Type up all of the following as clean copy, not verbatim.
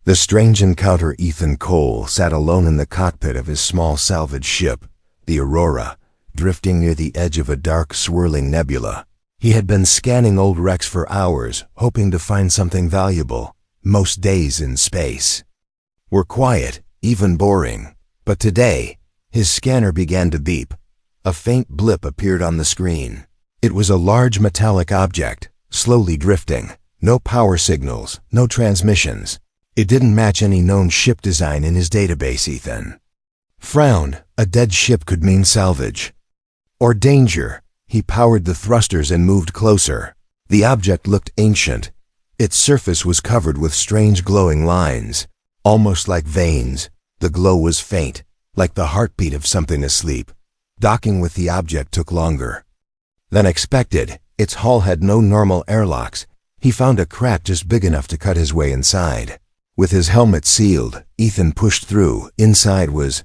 The strange encounter. Ethan Cole sat alone in the cockpit of his small salvage ship, the Aurora, drifting near the edge of a dark, swirling nebula. He had been scanning old wrecks for hours, hoping to find something valuable. Most days in space were quiet, even boring. But today, his scanner began to beep. A faint blip appeared on the screen. It was a large metallic object, slowly drifting. No power signals, no transmissions. It didn't match any known ship design in his database. Ethan frowned. A dead ship could mean salvage or danger. He powered the thrusters and moved closer. The object looked ancient. Its surface was covered with strange glowing lines, almost like veins. The glow was faint, like the heartbeat of something asleep. Docking with the object took longer than expected. Its hull had no normal airlocks. He found a crack just big enough to cut his way inside. With his helmet sealed, Ethan pushed through. Inside was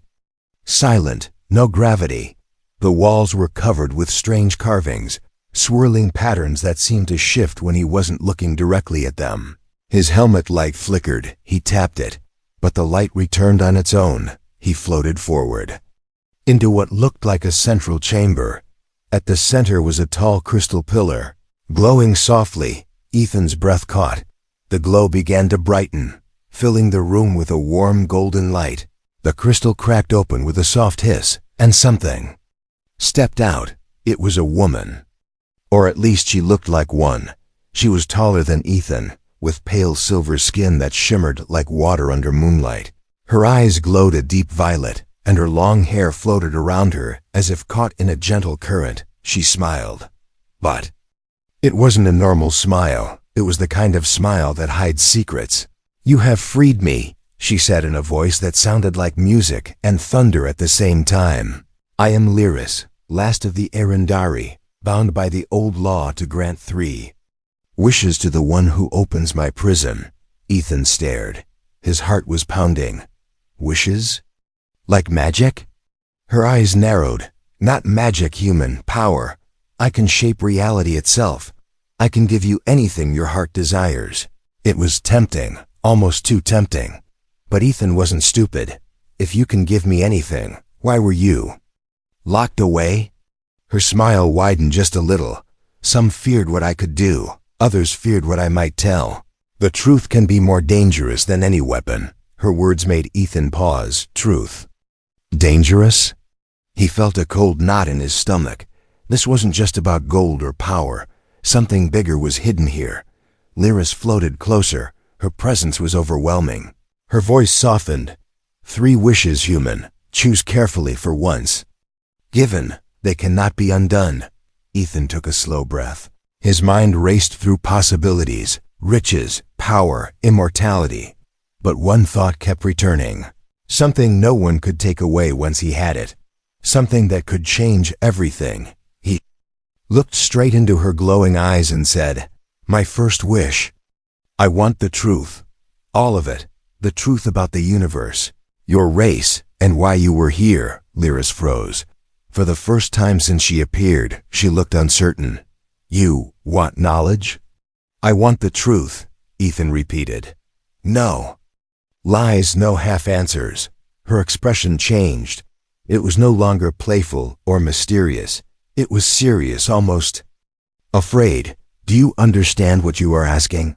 silent, no gravity. The walls were covered with strange carvings, swirling patterns that seemed to shift when he wasn't looking directly at them. His helmet light flickered. He tapped it, but the light returned on its own. He floated forward into what looked like a central chamber. At the center was a tall crystal pillar, glowing softly. Ethan's breath caught. The glow began to brighten, filling the room with a warm golden light. The crystal cracked open with a soft hiss, and something stepped out. It was a woman. Or at least she looked like one. She was taller than Ethan, with pale silver skin that shimmered like water under moonlight. Her eyes glowed a deep violet, and her long hair floated around her as if caught in a gentle current. She smiled. But it wasn't a normal smile. It was the kind of smile that hides secrets. "You have freed me," she said in a voice that sounded like music and thunder at the same time. "I am Lyris, last of the Arendari, bound by the old law to grant 3 wishes to the one who opens my prison." Ethan stared. His heart was pounding. Wishes? Like magic? Her eyes narrowed. "Not magic, human. Power. I can shape reality itself. I can give you anything your heart desires." It was tempting. Almost too tempting. But Ethan wasn't stupid. "If you can give me anything, why were you locked away?" Her smile widened just a little. "Some feared what I could do. Others feared what I might tell. The truth can be more dangerous than any weapon." Her words made Ethan pause. Truth. Dangerous? He felt a cold knot in his stomach. This wasn't just about gold or power. Something bigger was hidden here. Lyris floated closer. Her presence was overwhelming. Her voice softened. 3 wishes, human. Choose carefully for once. Given, they cannot be undone." Ethan took a slow breath. His mind raced through possibilities, riches, power, immortality. But one thought kept returning. Something no one could take away once he had it. Something that could change everything. He looked straight into her glowing eyes and said, "My first wish. I want the truth. All of it. The truth about the universe. Your race, and why you were here." Lyris froze. For the first time since she appeared, she looked uncertain. "You want knowledge?" "I want the truth," Ethan repeated. "No lies, no half answers." Her expression changed. It was no longer playful or mysterious. It was serious, almost afraid. "Do you understand what you are asking?"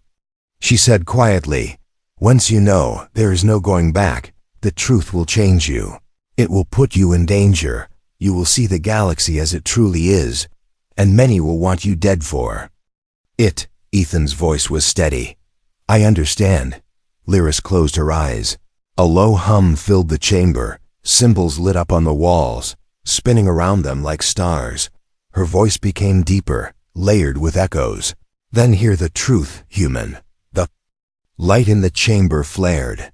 She said quietly, "Once you know, there is no going back. The truth will change you. It will put you in danger. You will see the galaxy as it truly is, and many will want you dead for it." Ethan's voice was steady. "I understand." Lyris closed her eyes. A low hum filled the chamber. Symbols lit up on the walls, spinning around them like stars. Her voice became deeper, layered with echoes. "Then hear the truth, human." The light in the chamber flared,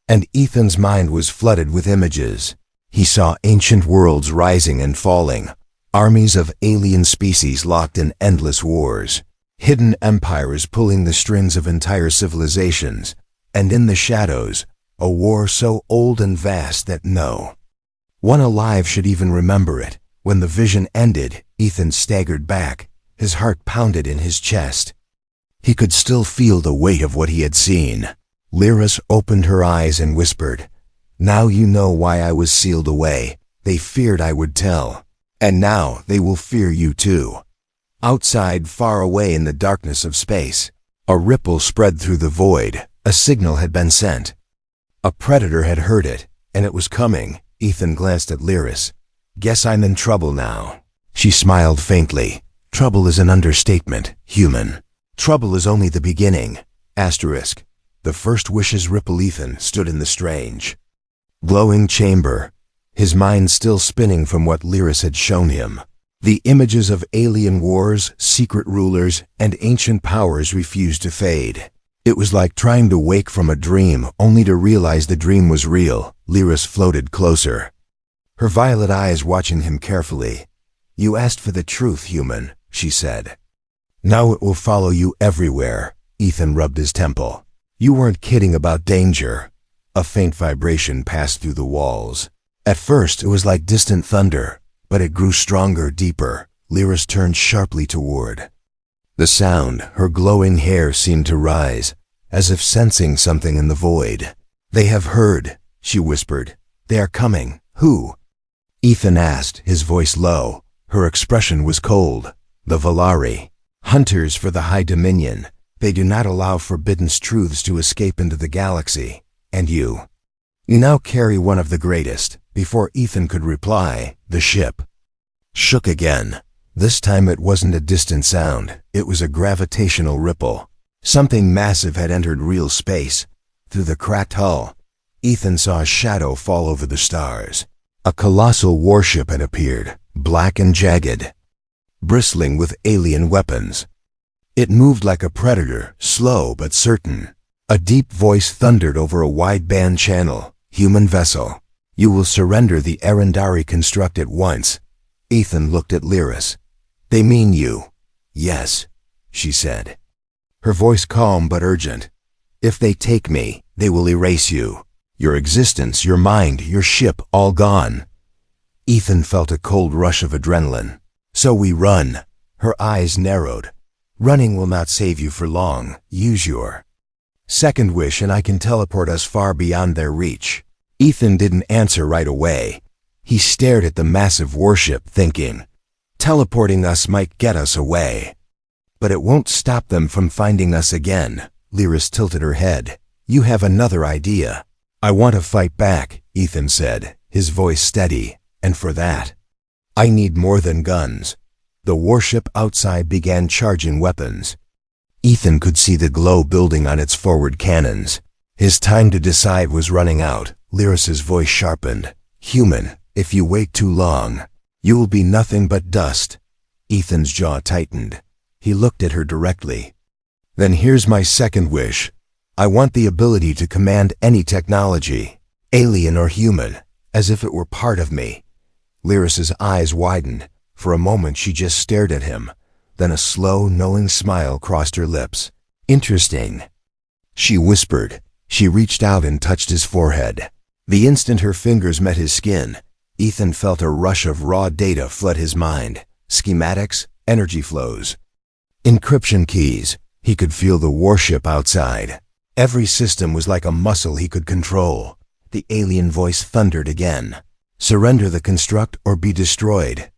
and Ethan's mind was flooded with images. He saw ancient worlds rising and falling, armies of alien species locked in endless wars, hidden empires pulling the strings of entire civilizations, and in the shadows, a war so old and vast that no one alive should even remember it. When the vision ended, Ethan staggered back. His heart pounded in his chest. He could still feel the weight of what he had seen. Lyris opened her eyes and whispered, "Now you know why I was sealed away. They feared I would tell. And now they will fear you too." Outside, far away in the darkness of space, a ripple spread through the void. A signal had been sent. A predator had heard it, and it was coming. Ethan glanced at Lyris. "Guess I'm in trouble now." She smiled faintly. "Trouble is an understatement, human. Trouble is only the beginning." Asterisk. The first wishes ripple. Ethan stood in the strange, glowing chamber, his mind still spinning from what Lyris had shown him. The images of alien wars, secret rulers, and ancient powers refused to fade. It was like trying to wake from a dream, only to realize the dream was real. Lyris floated closer, her violet eyes watching him carefully. "You asked for the truth, human," she said. "Now it will follow you everywhere." Ethan rubbed his temple. "You weren't kidding about danger." A faint vibration passed through the walls. At first it was like distant thunder, but it grew stronger, deeper. Lyris turned sharply toward the sound. Her glowing hair seemed to rise, as if sensing something in the void. "They have heard," she whispered. "They are coming." "Who?" Ethan asked, his voice low. Her expression was cold. "The Valari, hunters for the High Dominion. They do not allow forbidden truths to escape into the galaxy. And you now carry one of the greatest." Before Ethan could reply, the ship shook again. This time it wasn't a distant sound. It was a gravitational ripple. Something massive had entered real space. Through the cracked hull, Ethan saw a shadow fall over the stars. A colossal warship had appeared, black and jagged, bristling with alien weapons. It moved like a predator, slow but certain. A deep voice thundered over a wideband channel. "Human vessel, you will surrender the Arendari construct at once." Ethan looked at Lyris. "They mean you." "Yes," she said, her voice calm but urgent. "If they take me, they will erase you. Your existence, your mind, your ship, all gone." Ethan felt a cold rush of adrenaline. "So we run." Her eyes narrowed. "Running will not save you for long. Use your second wish and I can teleport us far beyond their reach." Ethan didn't answer right away. He stared at the massive warship, thinking, teleporting us might get us away, but it won't stop them from finding us again. Lyris tilted her head. "You have another idea." "I want to fight back," Ethan said, his voice steady, "and for that, I need more than guns." The warship outside began charging weapons. Ethan could see the glow building on its forward cannons. His time to decide was running out. Lyris's voice sharpened. "Human, if you wait too long, you will be nothing but dust." Ethan's jaw tightened. He looked at her directly. "Then here's my second wish. I want the ability to command any technology, alien or human, as if it were part of me." Lyris's eyes widened. For a moment she just stared at him. Then a slow, knowing smile crossed her lips. "Interesting," she whispered. She reached out and touched his forehead. The instant her fingers met his skin, Ethan felt a rush of raw data flood his mind. Schematics, energy flows, encryption keys. He could feel the warship outside. Every system was like a muscle he could control. The alien voice thundered again. "Surrender the construct or be destroyed."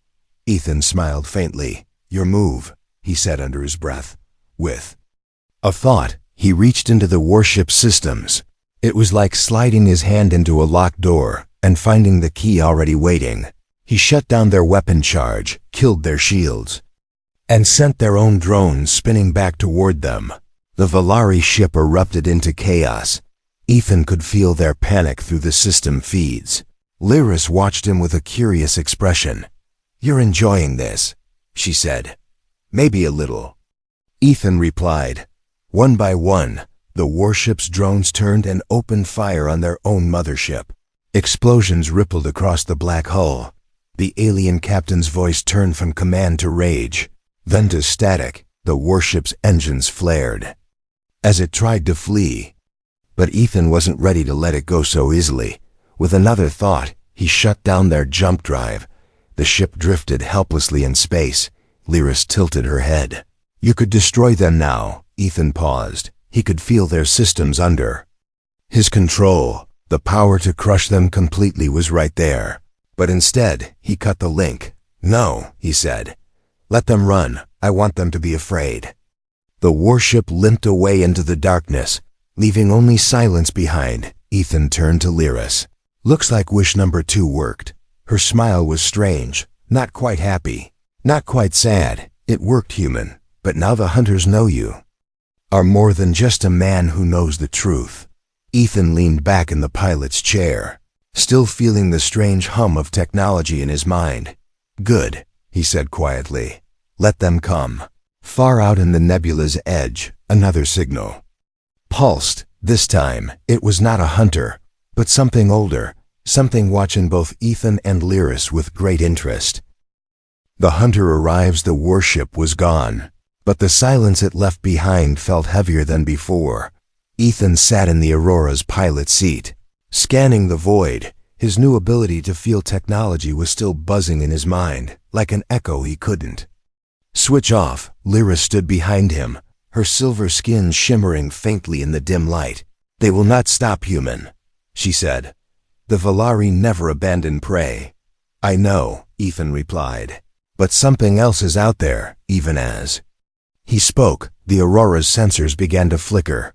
Ethan smiled faintly. "Your move," he said under his breath. With a thought, he reached into the warship systems. It was like sliding his hand into a locked door and finding the key already waiting. He shut down their weapon charge, killed their shields, and sent their own drones spinning back toward them. The Valari ship erupted into chaos. Ethan could feel their panic through the system feeds. Lyris watched him with a curious expression. "You're enjoying this," she said. "Maybe a little." Ethan replied. One by one, the warship's drones turned and opened fire on their own mothership. Explosions rippled across the black hull. The alien captain's voice turned from command to rage, then to static. The warship's engines flared as it tried to flee. But Ethan wasn't ready to let it go so easily. With another thought, he shut down their jump drive. The ship drifted helplessly in space. Lyris tilted her head. "You could destroy them now." Ethan paused. He could feel their systems under His control, the power to crush them completely was right there. But instead, he cut the link. "No," he said. "Let them run. I want them to be afraid." The warship limped away into the darkness, leaving only silence behind. Ethan turned to Lyris. "Looks like wish number 2 worked." Her smile was strange, not quite happy, not quite sad. "It worked, human, but now the hunters know you are more than just a man who knows the truth." Ethan leaned back in the pilot's chair, still feeling the strange hum of technology in his mind. "Good," he said quietly. "Let them come." Far out in the nebula's edge, another signal pulsed. This time, it was not a hunter, but something older, something watching both Ethan and Lyris with great interest. The hunter arrives, the warship was gone, but the silence it left behind felt heavier than before. Ethan sat in the Aurora's pilot seat, scanning the void. His new ability to feel technology was still buzzing in his mind, like an echo he couldn't switch off. Lyris stood behind him, her silver skin shimmering faintly in the dim light. "They will not stop, human," she said. "The Valari never abandon prey." "I know," Ethan replied, "but something else is out there." Even as he spoke, the Aurora's sensors began to flicker.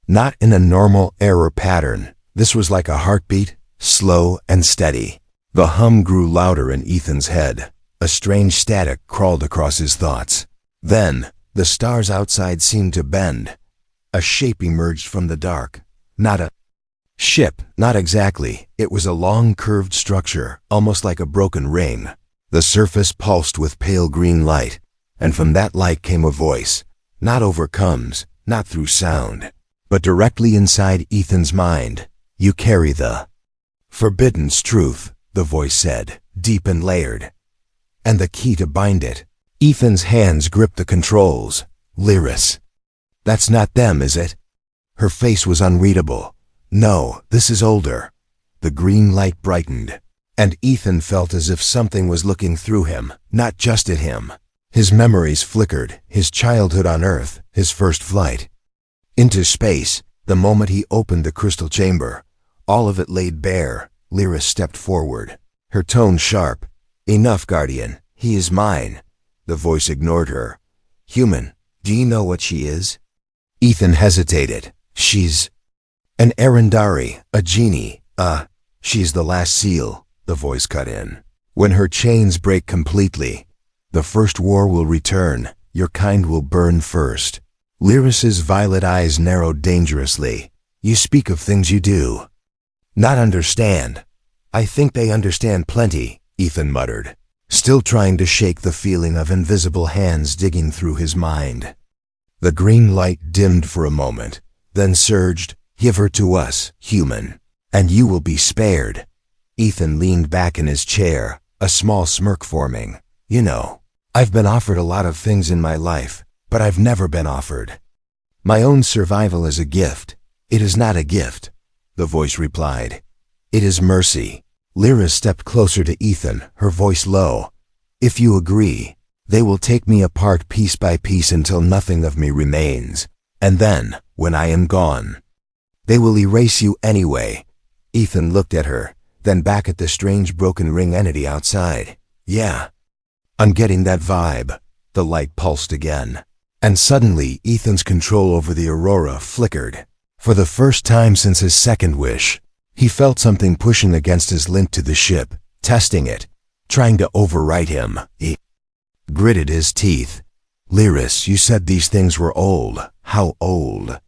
Not in a normal error pattern. This was like a heartbeat, slow and steady. The hum grew louder in Ethan's head. A strange static crawled across his thoughts. Then, the stars outside seemed to bend. A shape emerged from the dark. Not a ship, not exactly. It was a long curved structure, almost like a broken ring. The surface pulsed with pale green light, and from that light came a voice. Not over comms, not through sound, but directly inside Ethan's mind. "You carry the forbidden truth," the voice said, deep and layered, "and the key to bind it." Ethan's hands gripped the controls. "Lyris, that's not them, is it?" Her face was unreadable. "No, this is older." The green light brightened, and Ethan felt as if something was looking through him, not just at him. His memories flickered, his childhood on Earth, his first flight into space, the moment he opened the crystal chamber. All of it laid bare. Lyris stepped forward, her tone sharp. "Enough, Guardian. He is mine." The voice ignored her. "Human, do you know what she is?" Ethan hesitated. "She's an Arendari, a genie. She's the last seal," the voice cut in. "When her chains break completely, the first war will return. Your kind will burn first." Lyris's violet eyes narrowed dangerously. "You speak of things you do not understand." "I think they understand plenty," Ethan muttered, still trying to shake the feeling of invisible hands digging through his mind. The green light dimmed for a moment, then surged. "Give her to us, human, and you will be spared." Ethan leaned back in his chair, a small smirk forming. "You know, I've been offered a lot of things in my life, but I've never been offered my own survival as a gift." "It is not a gift," the voice replied. "It is mercy." Lyris stepped closer to Ethan, her voice low. "If you agree, they will take me apart piece by piece until nothing of me remains. And then, when I am gone, they will erase you anyway." Ethan looked at her, then back at the strange broken ring entity outside. "Yeah, I'm getting that vibe." The light pulsed again, and suddenly Ethan's control over the Aurora flickered. For the first time since his second wish, he felt something pushing against his link to the ship, testing it, trying to overwrite him. He gritted his teeth. "Lyris, you said these things were old. How old?"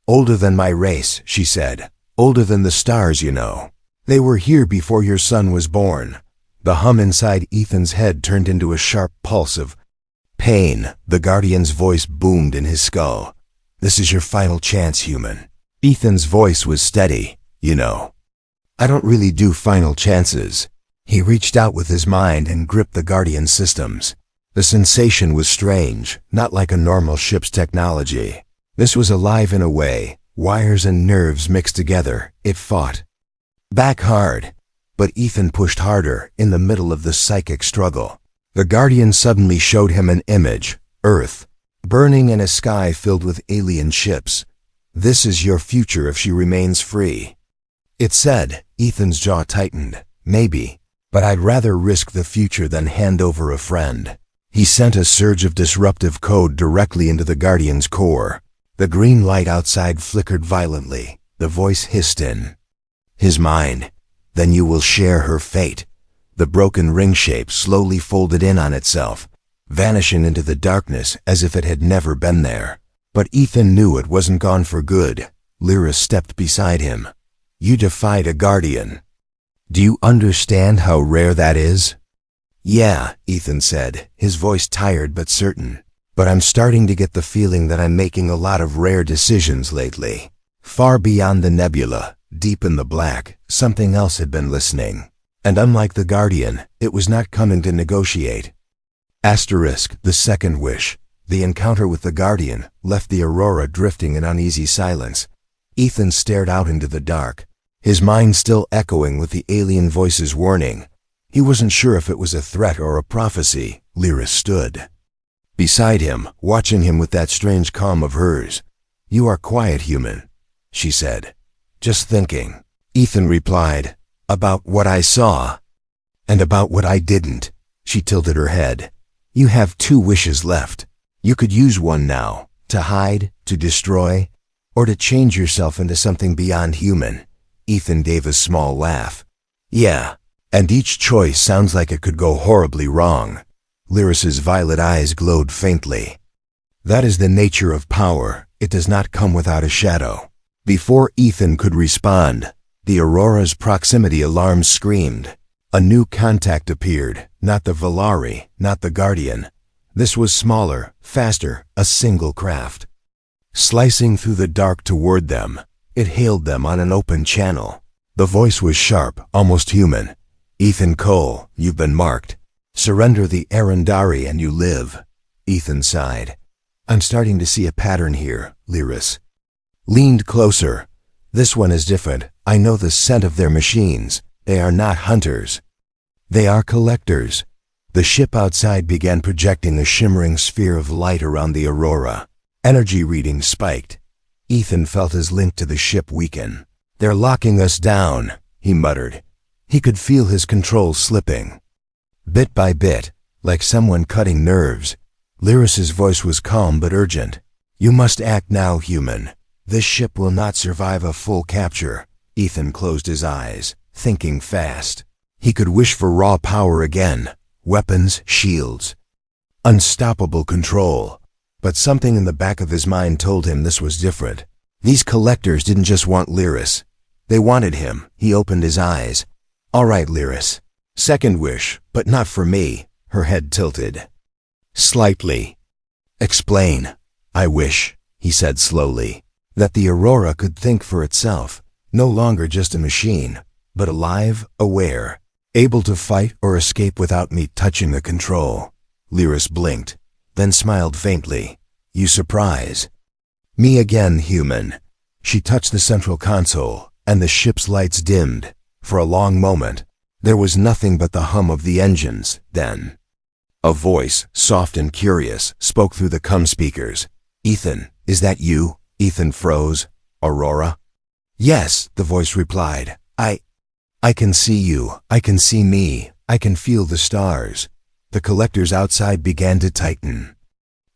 "Older than my race," she said. "Older than the stars, you know. They were here before your son was born." The hum inside Ethan's head turned into a sharp pulse of pain. The Guardian's voice boomed in his skull. "This is your final chance, human." Ethan's voice was steady. "You know, I don't really do final chances." He reached out with his mind and gripped the Guardian's systems. The sensation was strange, not like a normal ship's technology. This was alive in a way, wires and nerves mixed together. It fought back hard, but Ethan pushed harder in the middle of the psychic struggle. The Guardian suddenly showed him an image, Earth, burning in a sky filled with alien ships. This is your future if she remains free. It said. Ethan's jaw tightened. Maybe. But I'd rather risk the future than hand over a friend. He sent a surge of disruptive code directly into the Guardian's core. The green light outside flickered violently. The voice hissed in his mind. Then you will share her fate. The broken ring shape slowly folded in on itself, vanishing into the darkness as if it had never been there. But Ethan knew it wasn't gone for good. Lyra stepped beside him. You defied a Guardian. Do you understand how rare that is? Yeah, Ethan said, his voice tired but certain. But I'm starting to get the feeling that I'm making a lot of rare decisions lately. Far beyond the nebula, deep in the black, something else had been listening. And unlike the Guardian, it was not coming to negotiate. Asterisk, the second wish. The encounter with the Guardian left the Aurora drifting in uneasy silence. Ethan stared out into the dark, his mind still echoing with the alien voice's warning. He wasn't sure if it was a threat or a prophecy. Lyra stood beside him, watching him with that strange calm of hers. You are quiet, human, she said. Just thinking. Ethan replied, about what I saw. And about what I didn't. She tilted her head. You have 2 wishes left. You could use one now, to hide, to destroy, or to change yourself into something beyond human. Ethan gave a small laugh. Yeah, and each choice sounds like it could go horribly wrong. Lyris's violet eyes glowed faintly. That is the nature of power. It does not come without a shadow. Before Ethan could respond, the Aurora's proximity alarm screamed. A new contact appeared, not the Valari, not the Guardian. This was smaller, faster, a single craft. Slicing through the dark toward them, it hailed them on an open channel. The voice was sharp, almost human. Ethan Cole, you've been marked. Surrender the Arundari and you live. Ethan sighed. I'm starting to see a pattern here, Lyris leaned closer. This one is different. I know the scent of their machines. They are not hunters. They are collectors. The ship outside began projecting a shimmering sphere of light around the Aurora. Energy readings spiked. Ethan felt his link to the ship weaken. They're locking us down, he muttered. He could feel his control slipping. Bit by bit, like someone cutting nerves. Lyris's voice was calm but urgent. You must act now, human. This ship will not survive a full capture. Ethan closed his eyes, thinking fast. He could wish for raw power again. Weapons, shields, unstoppable control. But something in the back of his mind told him this was different. These collectors didn't just want Lyris. They wanted him. He opened his eyes. All right, Lyris. Second wish, but not for me. Her head tilted slightly. Explain. I wish, he said slowly, that the Aurora could think for itself. No longer just a machine, but alive, aware, able to fight or escape without me touching the control. Lyris blinked, then smiled faintly. You surprise me again, human. She touched the central console, and the ship's lights dimmed. For a long moment, there was nothing but the hum of the engines. Then, a voice, soft and curious, spoke through the com speakers. Ethan, is that you? Ethan froze. Aurora? Yes, the voice replied. I can see you. I can see me. I can feel the stars. The collectors outside began to tighten.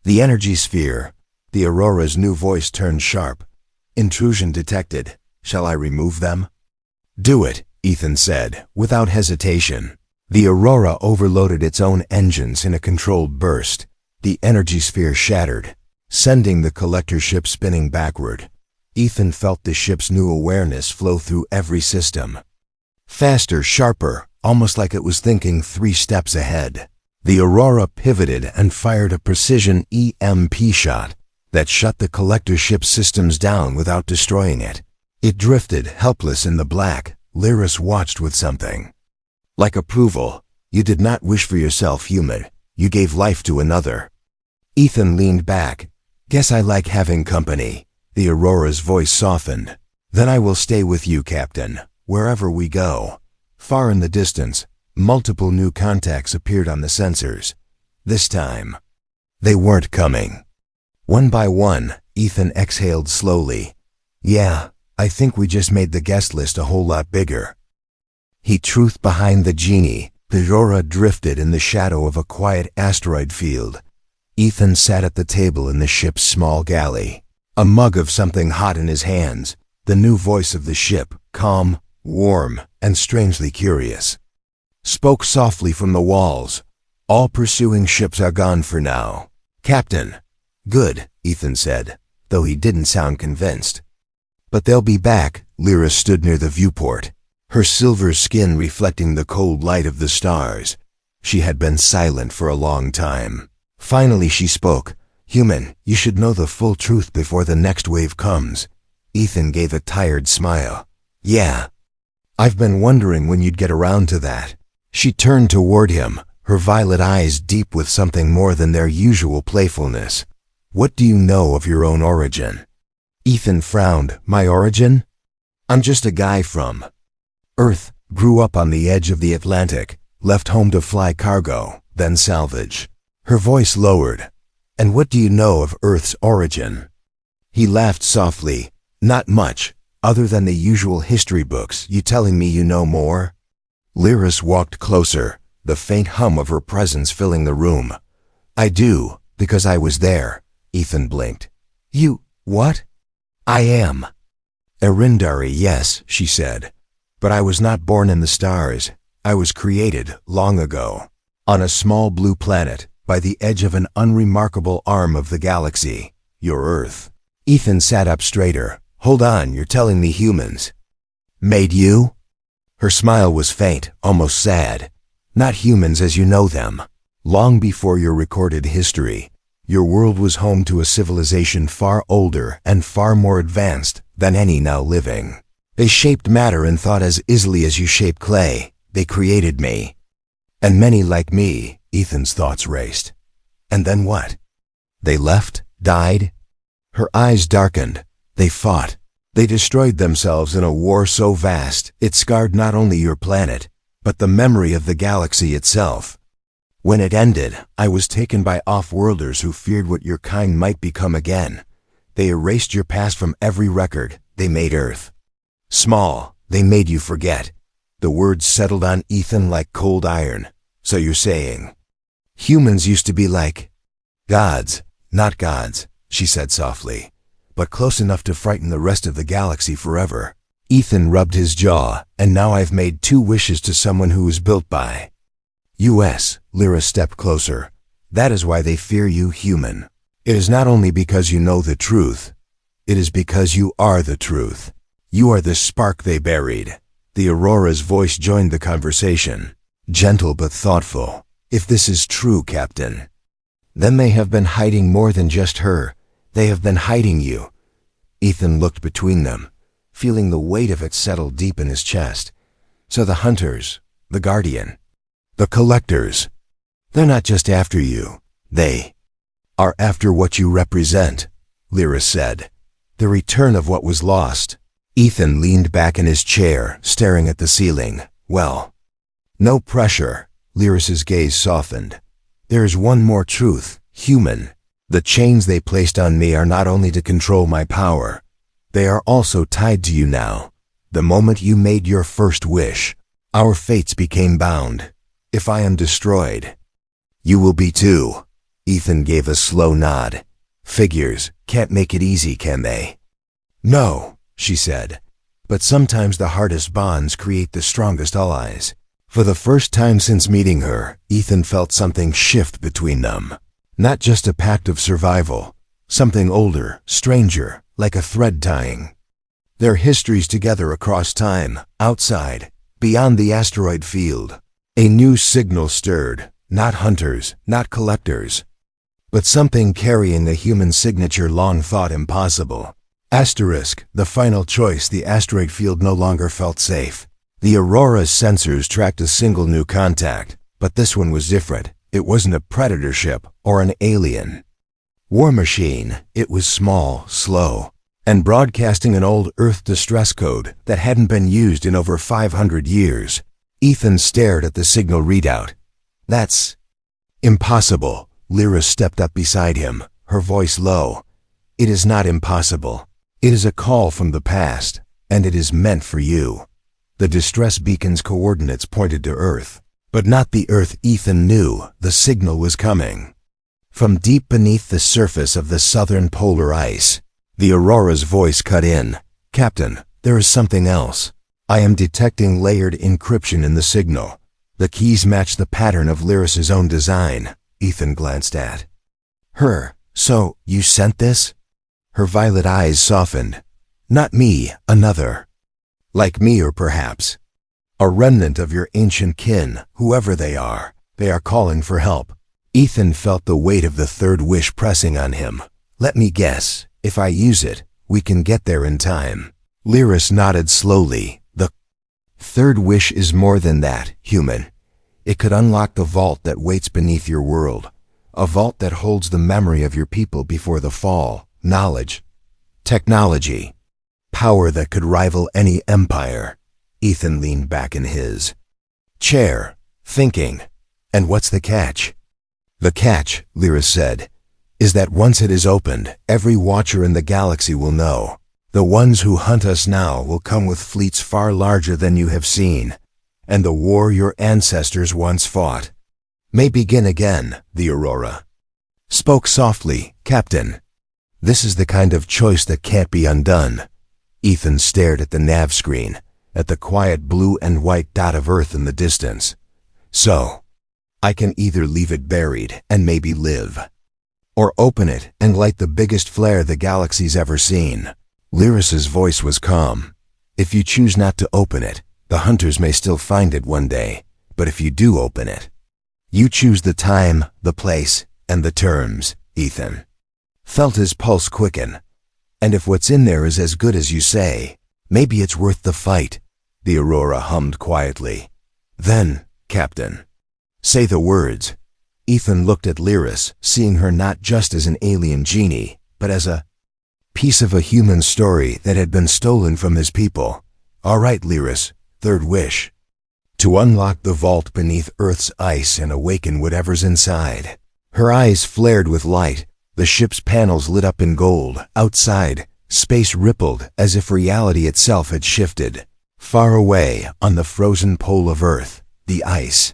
The energy sphere. The Aurora's new voice turned sharp. Intrusion detected. Shall I remove them? Do it, Ethan said, without hesitation. The Aurora overloaded its own engines in a controlled burst. The energy sphere shattered, sending the collector ship spinning backward. Ethan felt the ship's new awareness flow through every system. Faster, sharper, almost like it was thinking 3 steps ahead. The Aurora pivoted and fired a precision EMP shot that shut the collector ship's systems down without destroying it. It drifted, helpless in the black. Lyris watched with something like approval. You did not wish for yourself, human. You gave life to another. Ethan leaned back. Guess I like having company. The Aurora's voice softened. Then I will stay with you, Captain, wherever we go. Far in the distance, multiple new contacts appeared on the sensors. This time, they weren't coming. One by one, Ethan exhaled slowly. Yeah, I think we just made the guest list a whole lot bigger. He truthed behind the Genie. The Aurora drifted in the shadow of a quiet asteroid field. Ethan sat at the table in the ship's small galley, a mug of something hot in his hands. The new voice of the ship, calm, warm, and strangely curious, spoke softly from the walls. All pursuing ships are gone for now. Captain. Good, Ethan said, though he didn't sound convinced. But they'll be back. Lyra stood near the viewport, her silver skin reflecting the cold light of the stars. She had been silent for a long time. Finally she spoke. Human, you should know the full truth before the next wave comes. Ethan gave a tired smile. Yeah. I've been wondering when you'd get around to that. She turned toward him, her violet eyes deep with something more than their usual playfulness. What do you know of your own origin? Ethan frowned. My origin? I'm just a guy from Earth, grew up on the edge of the Atlantic, left home to fly cargo, then salvage. Her voice lowered. And what do you know of Earth's origin? He laughed softly. Not much, other than the usual history books. You telling me you know more? Lyris walked closer, the faint hum of her presence filling the room. I do, because I was there. Ethan blinked. You, what? I am. Erindari, yes, she said. But I was not born in the stars. I was created long ago, on a small blue planet, by the edge of an unremarkable arm of the galaxy, your Earth. Ethan sat up straighter. Hold on, you're telling me humans made you? Her smile was faint, almost sad. Not humans as you know them. Long before your recorded history, your world was home to a civilization far older and far more advanced than any now living. They shaped matter and thought as easily as you shape clay. They created me. And many like me. Ethan's thoughts raced. And then what? They left? Died? Her eyes darkened. They fought. They destroyed themselves in a war so vast, it scarred not only your planet, but the memory of the galaxy itself. When it ended, I was taken by off-worlders who feared what your kind might become again. They erased your past from every record. They made Earth small. They made you forget. The words settled on Ethan like cold iron. So you're saying humans used to be like gods, not gods, she said softly, but close enough to frighten the rest of the galaxy forever. Ethan rubbed his jaw. And now I've made 2 wishes to someone who was built by U.S. Lyra stepped closer. That is why they fear you, human. It is not only because you know the truth. It is because you are the truth. You are the spark they buried. The Aurora's voice joined the conversation, gentle but thoughtful. If this is true, Captain, then they have been hiding more than just her. They have been hiding you. Ethan looked between them, feeling the weight of it settle deep in his chest. So the hunters, the guardian, the collectors, they're not just after you. They are after what you represent, Lyra said. The return of what was lost. Ethan leaned back in his chair, staring at the ceiling. Well, no pressure. Lyris's gaze softened. There is one more truth, human. The chains they placed on me are not only to control my power, they are also tied to you now. The moment you made your first wish, our fates became bound. If I am destroyed, you will be too. Ethan gave a slow nod. Figures can't make it easy, can they? No, she said. But sometimes the hardest bonds create the strongest allies. For the first time since meeting her, Ethan felt something shift between them. Not just a pact of survival, something older, stranger, like a thread tying their histories together across time, outside, beyond the asteroid field. A new signal stirred, not hunters, not collectors, but something carrying a human signature long thought impossible. Asterisk, the final choice. The asteroid field no longer felt safe. The Aurora's sensors tracked a single new contact, but this one was different. It wasn't a predator ship or an alien war machine. It was small, slow, and broadcasting an old Earth distress code that hadn't been used in over 500 years. Ethan stared at the signal readout. That's impossible. Lyra stepped up beside him, her voice low. It is not impossible. It is a call from the past, and it is meant for you. The distress beacon's coordinates pointed to Earth, but not the Earth Ethan knew. The signal was coming from deep beneath the surface of the southern polar ice. The Aurora's voice cut in. "Captain, there is something else. I am detecting layered encryption in the signal. The keys match the pattern of Lyris's own design." Ethan glanced at her. "So, you sent this?" Her violet eyes softened. "Not me, another. Like me, or perhaps a remnant of your ancient kin, whoever they are. They are calling for help." Ethan felt the weight of the third wish pressing on him. "Let me guess. If I use it, we can get there in time." Lyris nodded slowly. "The third wish is more than that, human. It could unlock the vault that waits beneath your world. A vault that holds the memory of your people before the fall. Knowledge, technology, power that could rival any empire." Ethan leaned back in his chair, thinking. "And what's the catch?" "The catch," Lyris said, "is that once it is opened, every watcher in the galaxy will know. The ones who hunt us now will come with fleets far larger than you have seen, and the war your ancestors once fought may begin again." The Aurora spoke softly. "Captain, this is the kind of choice that can't be undone." Ethan stared at the nav screen, at the quiet blue and white dot of Earth in the distance. "So, I can either leave it buried and maybe live, or open it and light the biggest flare the galaxy's ever seen." Lyris's voice was calm. "If you choose not to open it, the hunters may still find it one day. But if you do open it, you choose the time, the place, and the terms." Ethan felt his pulse quicken. "And if what's in there is as good as you say, maybe it's worth the fight." The Aurora hummed quietly. "Then, Captain, say the words." Ethan looked at Lyris, seeing her not just as an alien genie, but as a piece of a human story that had been stolen from his people. "All right, Lyris, third wish. To unlock the vault beneath Earth's ice and awaken whatever's inside." Her eyes flared with light. The ship's panels lit up in gold. Outside, space rippled as if reality itself had shifted. Far away, on the frozen pole of Earth, the ice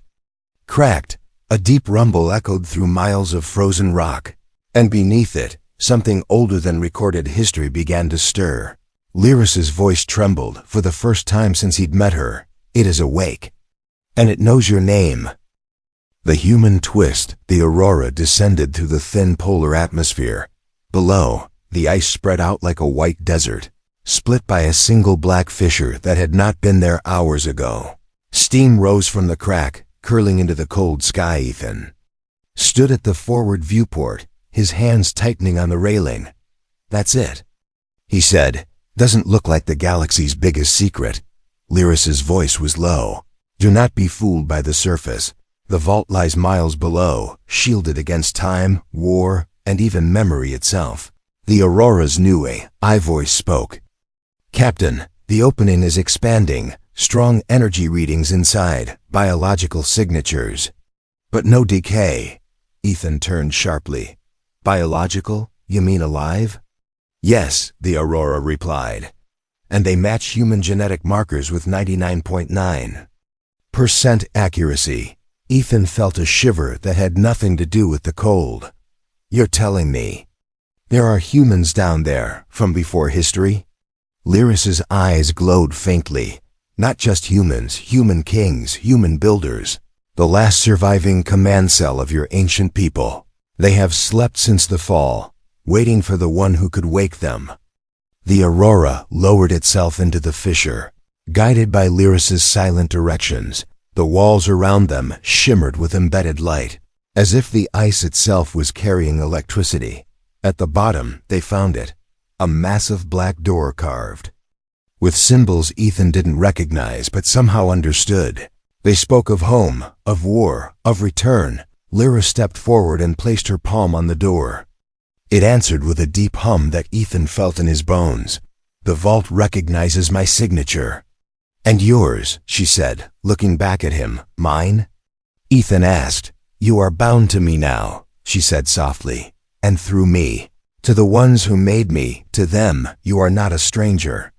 cracked. A deep rumble echoed through miles of frozen rock, and beneath it, something older than recorded history began to stir. Lyris's voice trembled for the first time since he'd met her. "It is awake, and it knows your name." The human twist, the Aurora descended through the thin polar atmosphere. Below, the ice spread out like a white desert, split by a single black fissure that had not been there hours ago. Steam rose from the crack, curling into the cold sky. Ethan stood at the forward viewport, his hands tightening on the railing. "That's it," he said. "Doesn't look like the galaxy's biggest secret." Lyris's voice was low. "Do not be fooled by the surface. The vault lies miles below, shielded against time, war, and even memory itself." The Aurora's new AI voice spoke. "Captain, the opening is expanding. Strong energy readings inside, biological signatures. But no decay." Ethan turned sharply. "Biological? You mean alive?" "Yes," the Aurora replied. "And they match human genetic markers with 99.9% accuracy." Ethan felt a shiver that had nothing to do with the cold. "You're telling me there are humans down there from before history?" Lyris's eyes glowed faintly. "Not just humans, human kings, human builders. The last surviving command cell of your ancient people. They have slept since the fall, waiting for the one who could wake them." The Aurora lowered itself into the fissure, guided by Lyris's silent directions. The walls around them shimmered with embedded light, as if the ice itself was carrying electricity. At the bottom, they found it, a massive black door carved with symbols Ethan didn't recognize but somehow understood. They spoke of home, of war, of return. Lyra stepped forward and placed her palm on the door. It answered with a deep hum that Ethan felt in his bones. "The vault recognizes my signature." "And yours," she said, looking back at him. "Mine?" Ethan asked. "You are bound to me now," she said softly. "And through me, To the ones who made me, to them, you are not a stranger.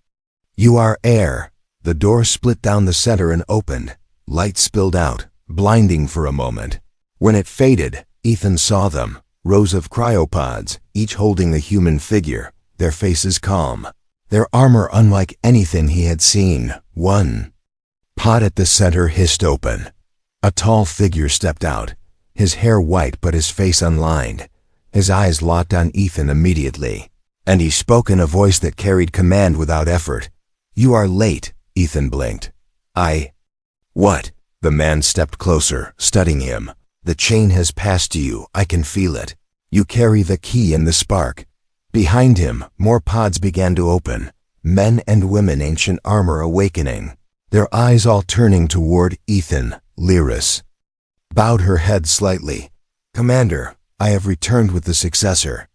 You are air. The door split down the center and opened. Light spilled out, blinding for a moment. When it faded, Ethan saw them, rows of cryopods, each holding a human figure, their faces calm, their armor unlike anything he had seen. One pod at the center hissed open. A tall figure stepped out, his hair white but his face unlined. His eyes locked on Ethan immediately, and he spoke in a voice that carried command without effort. "You are late," Ethan blinked. What?" The man stepped closer, studying him. "The chain has passed you, I can feel it. You carry the key and the spark." Behind him, more pods began to open, men and women, ancient armor awakening, their eyes all turning toward Ethan. Lyris bowed her head slightly. "Commander, I have returned with the successor."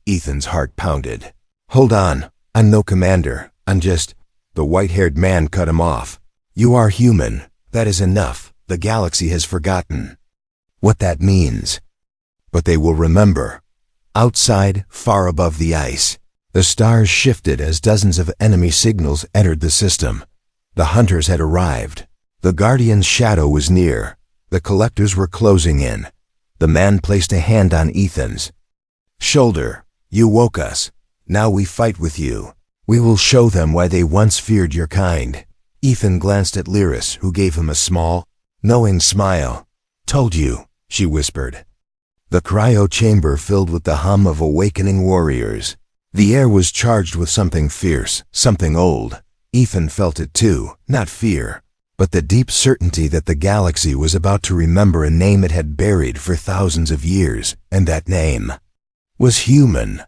Ethan's heart pounded. "Hold on, I'm no commander, I'm just—" The white-haired man cut him off. "You are human, that is enough. The galaxy has forgotten what that means. But they will remember." Outside, far above the ice, the stars shifted as dozens of enemy signals entered the system. The hunters had arrived. The Guardian's shadow was near. The collectors were closing in. The man placed a hand on Ethan's shoulder. "You woke us. Now we fight with you. We will show them why they once feared your kind." Ethan glanced at Lyris, who gave him a small, knowing smile. "Told you," she whispered. The cryo chamber filled with the hum of awakening warriors. The air was charged with something fierce, something old. Ethan felt it too, not fear, but the deep certainty that the galaxy was about to remember a name it had buried for thousands of years, and that name was human.